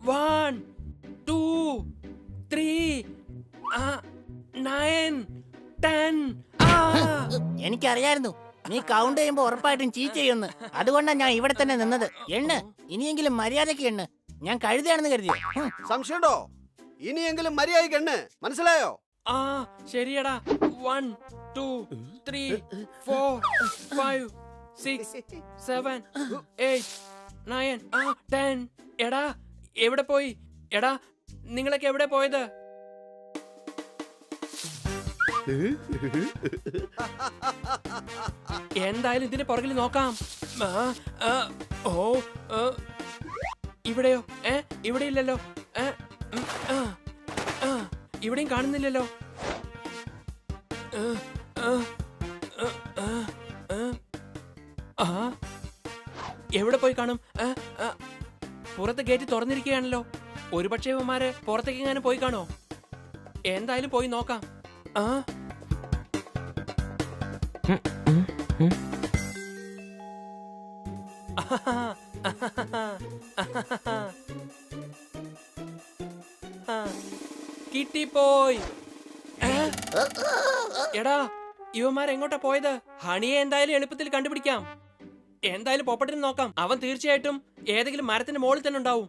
1 2 3 9 10. എനിക്കറിയായിരുന്നു നീ കൗണ്ട് ചെയ്യുമ്പോ ഉറപ്പായിട്ടും ചീറ്റ് ചെയ്യുന്നു. അതുകൊണ്ടാണ് ഞാൻ ഇവിടെ തന്നെ നിന്നത്. എണ്ണ്, ഇനിയെങ്കിലും മര്യാദയ്ക്ക് എണ്ണ്. ഞാൻ കഴുതയാണെന്ന് കരുതിയോ? സംശയമുണ്ടോ? ഇനിയെങ്കിലും മര്യാദയ്ക്ക് എണ്ണ്, മനസ്സിലായോ? ശരിയടാ. 1 2 3 4 5 6 7 8 9 10. എടാ എവിടെ പോയി? എടാ നിങ്ങളൊക്കെ എവിടെ പോയത്? എന്തായാലും ഇതിന്റെ പുറകിൽ നോക്കാം. ഇവിടെയോ? ഇവിടെ ഇല്ലല്ലോ. ഇവിടെയും കാണുന്നില്ലല്ലോ. എവിടെ പോയി കാണും? പുറത്ത് ഗേറ്റ് തുറന്നിരിക്കുകയാണല്ലോ. ഒരുപക്ഷേ ഇവന്മാര് പുറത്തേക്ക് എങ്ങാനും പോയി കാണോ? എന്തായാലും പോയി നോക്കാം. കിട്ടിപ്പോയി. എടാ ഇവന്മാരെങ്ങോട്ടാ പോയത്? ഹണിയെ എന്തായാലും എളുപ്പത്തിൽ കണ്ടുപിടിക്കാം. എന്തായാലും പോപ്പട്ടിന് നോക്കാം. അവൻ തീർച്ചയായിട്ടും ഏതെങ്കിലും മരത്തിന്റെ മുകളിൽ തന്നെ ഉണ്ടാവും.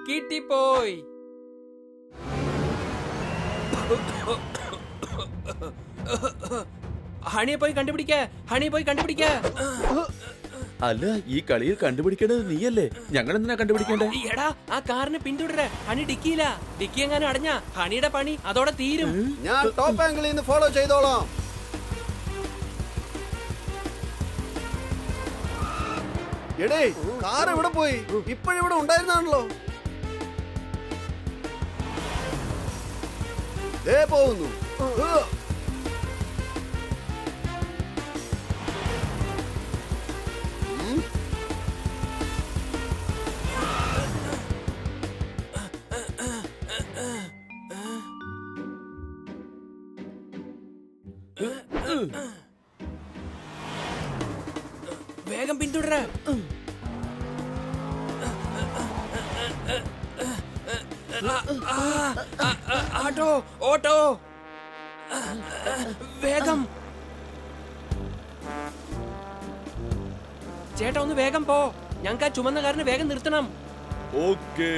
കിട്ടിപ്പോയി. ഹണിയെ പോയി കണ്ടുപിടിക്ക. ഹണിയെ പോയി കണ്ടുപിടിക്ക. അല്ല, ഈ കളിയിൽ കണ്ടുപിടിക്കേണ്ടത് നീയല്ലേ, ഞങ്ങൾ എന്തിനാ കണ്ടുപിടിക്കേണ്ടേ? എടാ ആ കാറിന് പിന്തുടര. ഹണി ഡിക്കിയില്ല. ഡിക്കി എങ്ങാനും അടഞ്ഞ ഹണിയുടെ പണി അതോടെ തീരും. ഞാൻ ടോപ്പ് ആംഗിളിൽ നിന്ന് ഫോളോ ചെയ്തോളാം. എടേ, കാർ എവിടെ പോയി? ഇപ്പോഴിവിടെ ഉണ്ടായിരുന്നാണല്ലോ. ദേ പോകുന്നു. വേഗം പിന്തുടര. ആട്ടോ, ഓട്ടോ, വേഗം. ചേട്ടാ ഒന്ന് വേഗം പോ. ഞങ്ങൾക്ക് ആ ചുമന്ന കാരന് വേഗം നിർത്തണം. ഓക്കേ.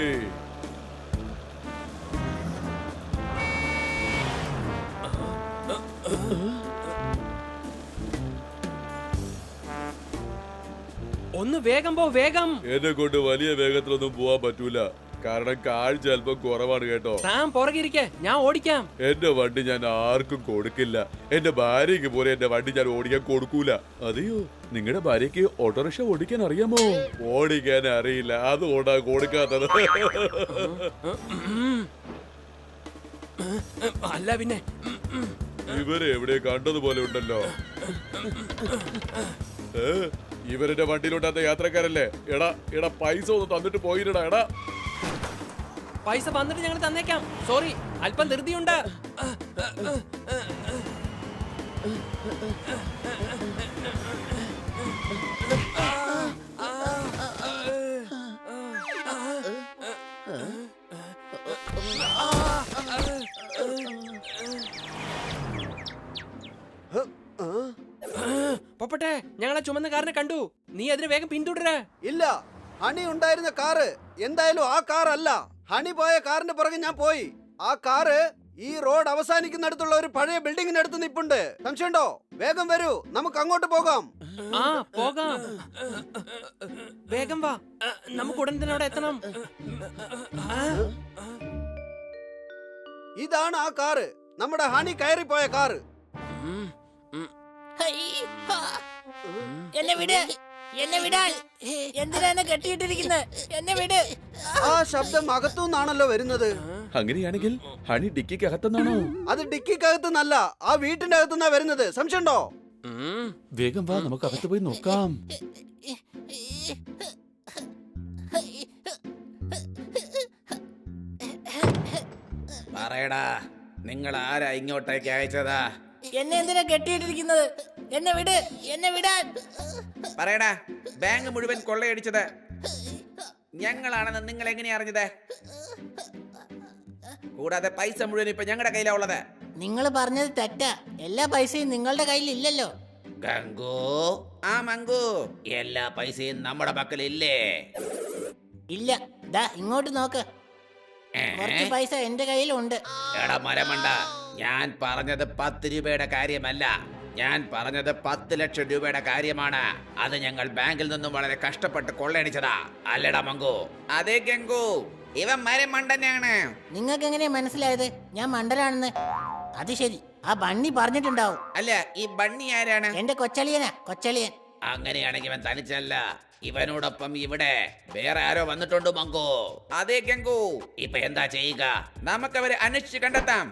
ഒന്ന് വേഗം പോ, വേഗം. എന്നെ കൊണ്ട് വലിയ വേഗത്തിലൊന്നും പോവാൻ പറ്റൂല, കാരണം കാഴ്ച അല്പം കുറവാണ് കേട്ടോ. താൻ പുറകിരിക്കെ, ഞാൻ ഓടിക്കാം. എന്റെ വണ്ടി ഞാൻ ആർക്കും കൊടുക്കില്ല. എന്റെ ഭാര്യക്ക് പോലെ എന്റെ വണ്ടി ഞാൻ ഓടിക്കാൻ കൊടുക്കൂല. അതെയോ, നിങ്ങളുടെ ഭാര്യക്ക് ഓട്ടോറിക്ഷ ഓടിക്കാൻ അറിയാമോ? ഓടിക്കാൻ അറിയില്ല, അതുകൊണ്ടാ കൊടുക്കാത്തത്. അല്ല പിന്നെ ഇവരെ എവിടെ കണ്ടതുപോലെ ഉണ്ടല്ലോ. ഇവരുടെ വണ്ടിയിലുണ്ടാത്ത യാത്രക്കാരല്ലേ? എടാ എടാ, പൈസ ഒന്ന് തന്നിട്ട് പോയിരടാ. എടാ പൈസ വന്നിട്ട് ഞങ്ങൾ തന്നേക്കാം. സോറി, അല്പം ധൃതിയുണ്ട്. പൊപ്പട്ടെ, ഞങ്ങളെ ചുമന്ന കാറിനെ കണ്ടു. നീ അതിന് വേഗം പിന്തുടര. ഇല്ല, ഹണി ഉണ്ടായിരുന്ന കാറ് എന്തായാലും ആ കാർ അല്ല. ഹണി പോയ കാറിന്റെ പുറകെ ഞാൻ പോയി. ആ കാറ് ഈ റോഡ് അവസാനിക്കുന്നിടത്തുള്ള ഒരു പഴയ ബിൽഡിങ്ങിന് അടുത്ത് നിപ്പുണ്ട്. സംശയമുണ്ടോ? വേഗം വരൂ, നമുക്ക് അങ്ങോട്ട് പോകാം. പോകാം. വേഗം വാ, നമുക്ക് ഉടൻ തന്നെ അവിടെ എത്തണം. ഇതാണ് ആ കാറ്, നമ്മുടെ ഹണി കയറിപ്പോയ കാറ്. എന്നെ വിട്, എന്നെ വിടാൻ. എന്തിനാണ് കെട്ടിയിട്ടിരിക്കുന്നത്? എന്നെ വിട്. ആ ശബ്ദം അകത്തുനിന്നാണല്ലോ വരുന്നത്. അങ്ങനെയാണെങ്കിൽ ഹണി ഡിക്കിക്ക് അകത്തുനിന്നാണോ? അത് ഡിക്കിക്കകത്തുനിന്നല്ല, ആ വീട്ടിന്റെ അകത്തുനിന്നാ വരുന്നത്. സംശയമുണ്ടോ? വേഗം വാ, നമുക്ക് അകത്ത് പോയി നോക്കാം. പറയടാ, നിങ്ങൾ ആരാ ഇങ്ങോട്ടേക്ക് അയച്ചതാ? എന്നെ എന്തിനാ കെട്ടിയിട്ടിരിക്കുന്നത്? എന്നെ വിട്, എന്നെ വിടാൻ. പറയടാ, ബാങ്ക് മുഴുവൻ കൊള്ളയടിച്ചത് ഞങ്ങളാണെന്ന് നിങ്ങൾ എങ്ങനെയാ അറിഞ്ഞത്? കൂടാതെ പൈസ മുഴുവൻ ഇപ്പൊ ഞങ്ങളുടെ കയ്യിലാ ഉള്ളത്. നിങ്ങൾ പറഞ്ഞത് തെറ്റാ. എല്ലാ പൈസയും നിങ്ങളുടെ കയ്യിൽ ഇല്ലല്ലോ. ഗംഗു, ആ മംഗു, എല്ലാ പൈസയും നമ്മുടെ പക്കലില്ലേ? ഇല്ല, ദാ ഇങ്ങോട്ട് നോക്ക്. കുറച്ച് പൈസ എന്റെ കയ്യിലുണ്ട്. എടാ മരമണ്ട, ഞാൻ പറഞ്ഞത് 10 രൂപയുടെ കാര്യമല്ല, ഞാൻ പറഞ്ഞത് 10 ലക്ഷം രൂപയുടെ കാര്യമാണ്. അത് ഞങ്ങൾ ബാങ്കിൽ നിന്നും വളരെ കഷ്ടപ്പെട്ട് കൊള്ളയടിച്ചതാ, അല്ലടാ മംഗു? അതെ ഗംഗു, ഇവൻ മരമണ്ടനാണ്. നിങ്ങൾക്ക് എങ്ങനെയാ മനസ്സിലായത് ഞാൻ മണ്ടനാണെന്ന്? അത് ശരി, ആ ബണ്ണി പറഞ്ഞിട്ടുണ്ടാവും. അല്ല, ഈ ബണ്ണി ആരാണ്? എന്റെ കൊച്ചളിയനാ, കൊച്ചളിയൻ. അങ്ങനെയാണെങ്കിൽ ഇവൻ തനിച്ചല്ല, ഇവനോടൊപ്പം ഇവിടെ വേറെ ആരോ വന്നിട്ടുണ്ട് മംഗു. അതെ ഗംഗു, ഇപ്പൊ എന്താ ചെയ്യുക? നമുക്കവരെ അന്വേഷിച്ച് കണ്ടെത്താം.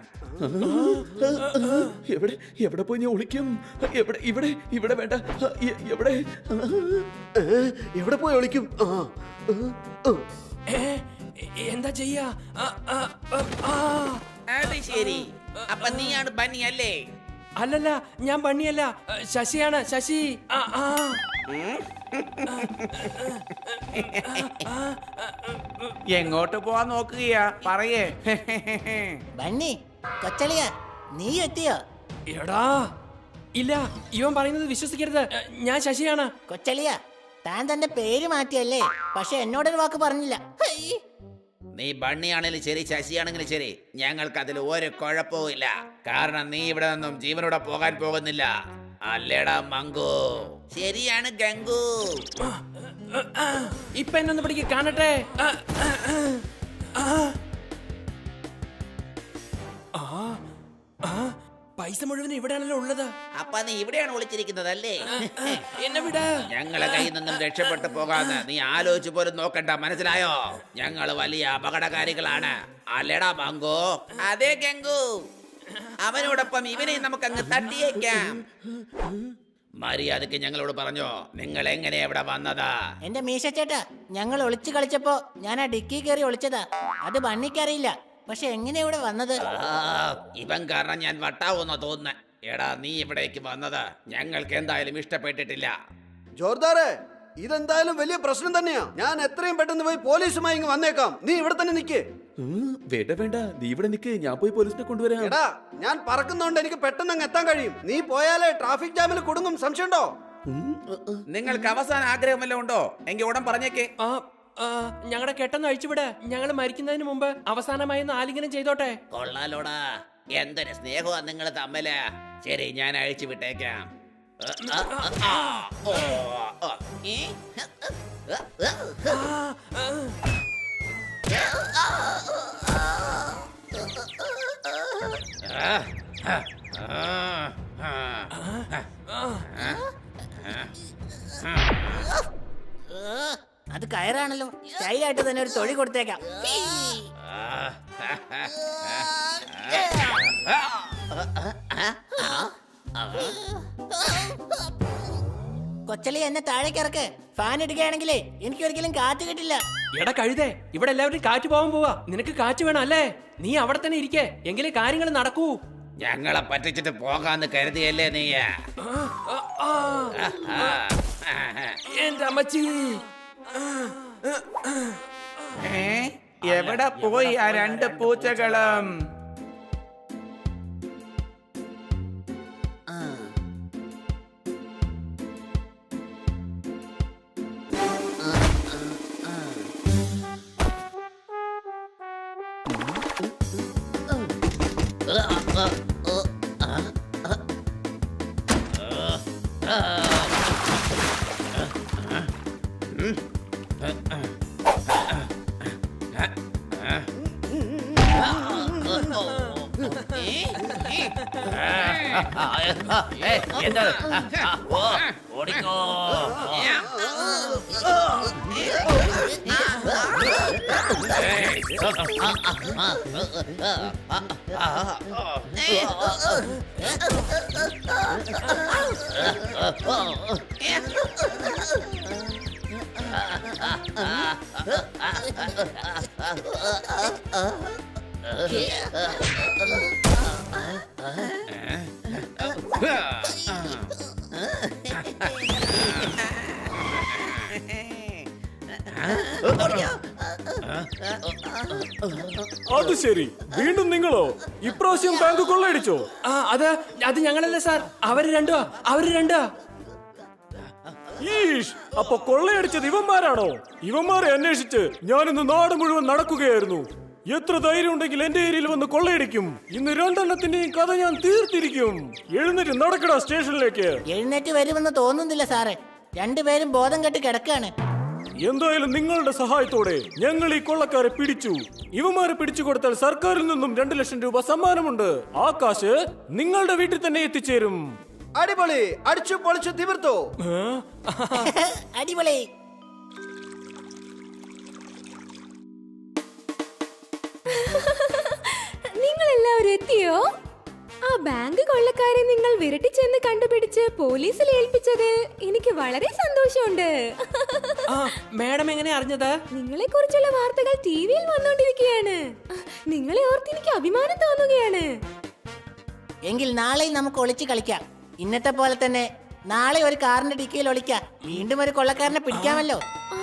എവിടെ എവിടെ പോയി ഞാൻ ഒളിക്കും? എവിടെ? ഇവിടെ ഇവിടെ വേണ്ട. എവിടെ എവിടെ പോയി ഒളിക്കും? എന്താ ചെയ്യാ? അത് ശരി, അപ്പൊ നീയാണ് ബണ്ണി അല്ലേ? അല്ലല്ല, ഞാൻ ബണ്ണിയല്ല, ശശിയാണ്, ശശി. എങ്ങോട്ട് പോവാൻ നോക്കുകയാ? പറയേ. ബണ്ണി, കൊച്ചളിയ, നീ എത്തിയോ? എടാ ഇല്ല, ഇവൻ പറയുന്നത് വിശ്വസിക്കരുത്. ഞാൻ ശശിയാണ്. കൊച്ചളിയ, താൻ തന്റെ പേര് മാറ്റിയല്ലേ, പക്ഷെ എന്നോടൊരു വാക്ക് പറഞ്ഞില്ല. ഹൈ. നീ ബണ്ണിയാണെങ്കിലും ശരി, ശശിയാണെങ്കിലും ശരി, ഞങ്ങൾക്ക് അതിൽ ഒരു കുഴപ്പവും ഇല്ല. കാരണം നീ ഇവിടെ നിന്നും ജീവനോടെ പോകാൻ പോകുന്നില്ല, അല്ലേടാ മംഗു? ശരിയാണ് ഗംഗു. ഇപ്പൊ എന്നൊന്ന് പിടിക്ക്, കാണട്ടെ. പൈസ മുഴുവൻ ഇവിടെയാണല്ലോ ഉള്ളത്. അപ്പൊ നീ ഇവിടെയാണ് ഒളിച്ചിരിക്കുന്നത് അല്ലേ? എന്നെ വിട്. ഞങ്ങളെ കയ്യിൽ നിന്നും രക്ഷപ്പെട്ടു പോകാന്ന് നീ ആലോചിച്ച് പോലും നോക്കണ്ട, മനസ്സിലായോ? ഞങ്ങൾ വലിയ അപകടകാരികളാണ്, അല്ലേടാ മംഗു? അതെ ഗംഗു, അവനോടൊപ്പം ഇവനെയും നമുക്കങ്ങ് തട്ടിയേക്കാം. മര്യാദക്ക് ഞങ്ങളോട് പറഞ്ഞോ, നിങ്ങൾ എങ്ങനെ ഇവിടെ വന്നതാ? എന്റെ മീശച്ചേട്ടാ, ഞങ്ങൾ ഒളിച്ചു കളിച്ചപ്പോ ഞാൻ ആ ഡിക്കി കയറി ഒളിച്ചതാ. അത് ബണ്ണിക്കറിയില്ല, പക്ഷെ എങ്ങനെ ഇവിടെ വന്നത്? ഇവൻ കാരണം ഞാൻ വട്ടാവുന്ന തോന്നുന്നു. എടാ, നീ ഇവിടേക്ക് വന്നത് ഞങ്ങൾക്ക് എന്തായാലും ഇഷ്ടപ്പെട്ടിട്ടില്ല. ജോർദാറെ, ഇതെന്തായാലും വലിയ പ്രശ്നം തന്നെയാ. ഞാൻ എത്രയും പെട്ടെന്ന് പോയി പോലീസുമായി ഇങ്ങ് വന്നേക്കാം. നീ ഇവിടെ തന്നെ നിക്ക്. വേണ്ട വേണ്ട, നീ ഇവിടെ നിക്ക്, ഞാൻ പോയി പോലീസിനെ കൊണ്ടുവരാം. എടാ, ഞാൻ പറക്കുന്നോണ്ട് എനിക്ക് പെട്ടെന്ന് അങ്ങ് എത്താൻ കഴിയും. നീ പോയാലേ ട്രാഫിക് ജാമിൽ കുടുങ്ങും. സംശയമുണ്ടോ? നിങ്ങൾക്ക് അവസാന ആഗ്രഹം വല്ലതും ഉണ്ടോ? എങ്കിൽ ഉടൻ പറഞ്ഞേക്കേ. ഞങ്ങളുടെ കെട്ടെന്ന് അഴിച്ചുവിട്. ഞങ്ങൾ മരിക്കുന്നതിന് മുമ്പ് അവസാനമായി ഒന്ന് ആലിംഗനം ചെയ്തോട്ടെ. കൊള്ളാലോടാ, എന്തൊരു സ്നേഹമാ നിങ്ങൾ തമ്മില്. ശരി, ഞാൻ അഴിച്ചു വിട്ടേക്കാം. അത് കയറാണല്ലോ. സ്റ്റൈലായിട്ട് തന്നെ ഒരു തൊഴി കൊടുത്തേക്കാം. കൊച്ചലി, എന്നെ താഴേക്ക് ഇറക്ക്. ഫാൻ ഇടുകയാണെങ്കിലേ എനിക്ക് ഒരിക്കലും കാറ്റ് കിട്ടില്ല. എടാ കഴുതേ, ഇവിടെ എല്ലാവരും കാറ്റ് പോകാൻ പോവാ. നിനക്ക് കാറ്റ് വേണം അല്ലേ? നീ അവിടെ തന്നെ ഇരിക്കേ, എങ്കിലേ കാര്യങ്ങൾ നടക്കൂ. ഞങ്ങളെ പറ്റിച്ചിട്ട് പോകാന്ന് കരുതിയല്ലേ നീ? എന്റെ അമ്മച്ചി, എവിടെ പോയി ആ 2 പൂച്ചകളും? ഓടിക്കോ. അത് ശരി, വീണ്ടും നിങ്ങളോ? ഇപ്രാവശ്യം ബാങ്ക് കൊള്ളയടിച്ചോ? ആ അത് ഞങ്ങളല്ലേ സാർ, അവര് രണ്ടുവാ. ഈഷ്, അപ്പൊ കൊള്ളയടിച്ചത് ഇവന്മാരാണോ? ഇവന്മാരെ അന്വേഷിച്ച് ഞാനിന്ന് നാട് മുഴുവൻ നടക്കുകയായിരുന്നു. എത്ര ധൈര്യം ഉണ്ടെങ്കിൽ എന്റെ ഏരിയയിൽ വന്ന് കൊള്ളയടിക്കും. ഇന്ന് 2 എണ്ണത്തിന്റെയും കഥ ഞാൻ തീർത്തിരിക്കും. എഴുന്നേറ്റ് നടക്കടാ സ്റ്റേഷനിലേക്ക്. എഴുന്നേറ്റ് വരുമെന്ന് തോന്നുന്നില്ല സാറേ, രണ്ടുപേരും ബോധം കെട്ട് കിടക്കാണ്. എന്തായാലും നിങ്ങളുടെ സഹായത്തോടെ ഞങ്ങൾ ഈ കൊള്ളക്കാരെ പിടിച്ചു. ഇവന്മാരെ പിടിച്ചു കൊടുത്താൽ സർക്കാരിൽ നിന്നും 2 ലക്ഷം രൂപ സമ്മാനമുണ്ട്. ആ കാശ് നിങ്ങളുടെ വീട്ടിൽ തന്നെ എത്തിച്ചേരും. അടിപൊളി, അടിച്ചു പൊളിച്ചു തിമിർത്തു. അടിപൊളി. നിങ്ങൾ എല്ലാവരും എത്തിയോ? ആ ബാങ്ക് കൊള്ളക്കാരെ നിങ്ങൾ വിരട്ടി ചെന്ന് കണ്ടുപിടിച്ച് പോലീസിൽ ഏൽപ്പിച്ചത് എനിക്ക് വളരെ സന്തോഷമുണ്ട്. മാഡം എങ്ങനെ അറിഞ്ഞത്? നിങ്ങളെ കുറിച്ചുള്ള വാർത്തകൾ ടിവിയിൽ വന്നോണ്ടിരിക്കുകയാണ്. നിങ്ങളെ ഓർത്ത് എനിക്ക് അഭിമാനം തോന്നുകയാണ്. എങ്കിൽ നാളെ നമുക്ക് ഒളിച്ച് കളിക്കാം. ഇന്നത്തെ പോലെ തന്നെ നാളെ ഒരു കാറിന്റെ ഡിക്കിയിൽ ഒളിക്കാം. വീണ്ടും ഒരു കൊള്ളക്കാരനെ പിടിക്കാമല്ലോ. ആ